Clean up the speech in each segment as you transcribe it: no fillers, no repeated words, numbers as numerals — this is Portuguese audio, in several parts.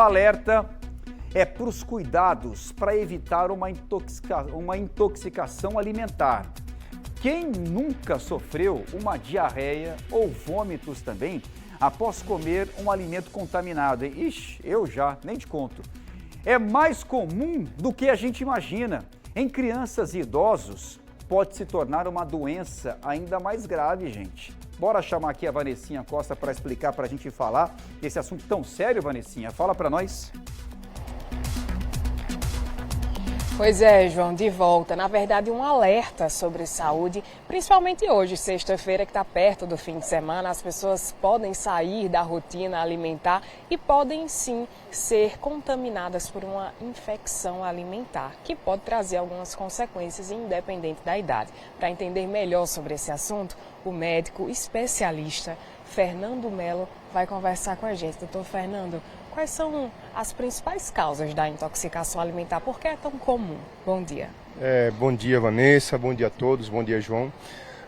Alerta é para os cuidados para evitar uma intoxicação alimentar. Quem nunca sofreu uma diarreia ou vômitos também após comer um alimento contaminado? Ixi, eu já, nem te conto. É mais comum do que a gente imagina. Em crianças e idosos, pode se tornar uma doença ainda mais grave, gente. Bora chamar aqui a Vanessinha Costa para explicar, para a gente falar desse assunto tão sério, Vanessinha. Fala para nós. Pois é, João, de volta. Na verdade, um alerta sobre saúde, principalmente hoje, sexta-feira, que está perto do fim de semana. As pessoas podem sair da rotina alimentar e podem, sim, ser contaminadas por uma infecção alimentar, que pode trazer algumas consequências, independente da idade. Para entender melhor sobre esse assunto, o médico especialista Fernando Melo vai conversar com a gente. Doutor Fernando, quais são as principais causas da intoxicação alimentar? Por que é tão comum? Bom dia. Bom dia, Vanessa. Bom dia a todos. Bom dia, João.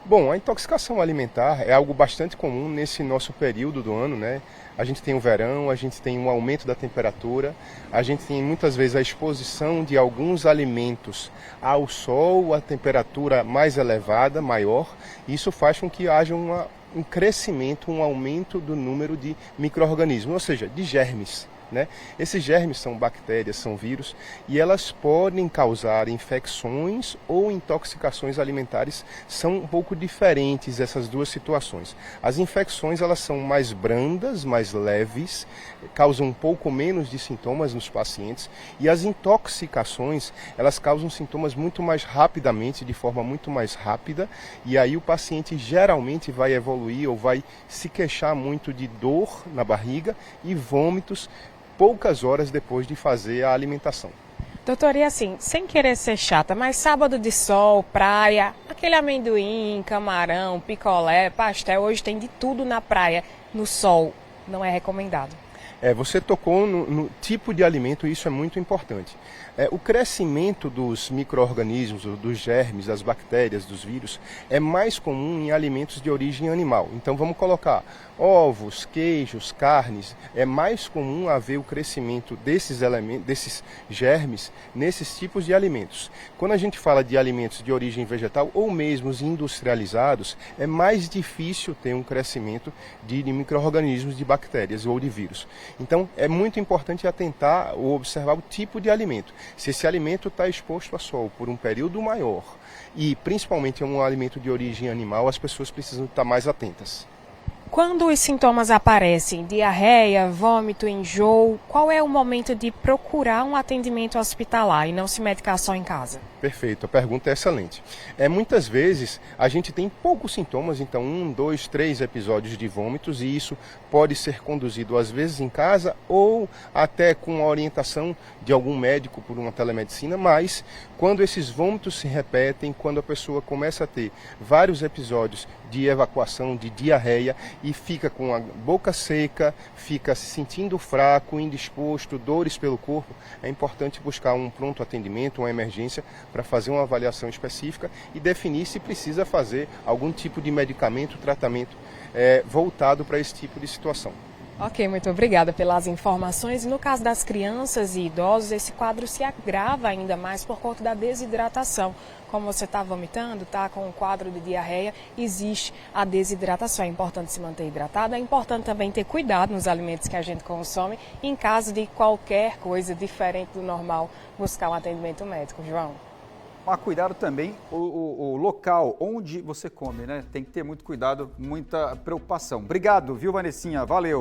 Bom, a intoxicação alimentar é algo bastante comum nesse nosso período do ano, né? A gente tem o verão, a gente tem um aumento da temperatura, a gente tem muitas vezes a exposição de alguns alimentos ao sol, a temperatura mais elevada, maior. Isso faz com que haja um crescimento, um aumento do número de micro-organismos, ou seja, de germes. Né? Esses germes são bactérias, são vírus, e elas podem causar infecções ou intoxicações alimentares. São um pouco diferentes essas duas situações. As infecções elas são mais brandas, mais leves, causam um pouco menos de sintomas nos pacientes, e as intoxicações elas causam sintomas muito mais rapidamente, de forma muito mais rápida, e aí o paciente geralmente vai evoluir ou vai se queixar muito de dor na barriga e vômitos poucas horas depois de fazer a alimentação. Doutor, e assim, sem querer ser chata, mas sábado de sol, praia, aquele amendoim, camarão, picolé, pastel, hoje tem de tudo na praia, no sol, não é recomendado. Você tocou no tipo de alimento, e isso é muito importante. O crescimento dos micro-organismos, dos germes, das bactérias, dos vírus, é mais comum em alimentos de origem animal. Então vamos colocar ovos, queijos, carnes. É mais comum haver o crescimento desses elementos, desses germes, nesses tipos de alimentos. Quando a gente fala de alimentos de origem vegetal ou mesmo os industrializados, é mais difícil ter um crescimento de micro-organismos, de bactérias ou de vírus. Então é muito importante atentar ou observar o tipo de alimento. Se esse alimento está exposto a sol por um período maior e principalmente é um alimento de origem animal, as pessoas precisam estar mais atentas. Quando os sintomas aparecem, diarreia, vômito, enjoo, qual é o momento de procurar um atendimento hospitalar e não se medicar só em casa? Perfeito, a pergunta é excelente. Muitas vezes a gente tem poucos sintomas, então 1, 2, 3 episódios de vômitos, e isso pode ser conduzido às vezes em casa ou até com a orientação de algum médico por uma telemedicina, mas quando esses vômitos se repetem, quando a pessoa começa a ter vários episódios de evacuação, de diarreia, e fica com a boca seca, fica se sentindo fraco, indisposto, dores pelo corpo, é importante buscar um pronto atendimento, uma emergência, para fazer uma avaliação específica e definir se precisa fazer algum tipo de medicamento, tratamento voltado para esse tipo de situação. Ok, muito obrigada pelas informações. No caso das crianças e idosos, esse quadro se agrava ainda mais por conta da desidratação. Como você está vomitando, está com um quadro de diarreia, existe a desidratação. É importante se manter hidratado, é importante também ter cuidado nos alimentos que a gente consome. Em caso de qualquer coisa diferente do normal, buscar um atendimento médico. João? Mas cuidado também o local onde você come, né? Tem que ter muito cuidado, muita preocupação. Obrigado, viu, Vanessinha? Valeu!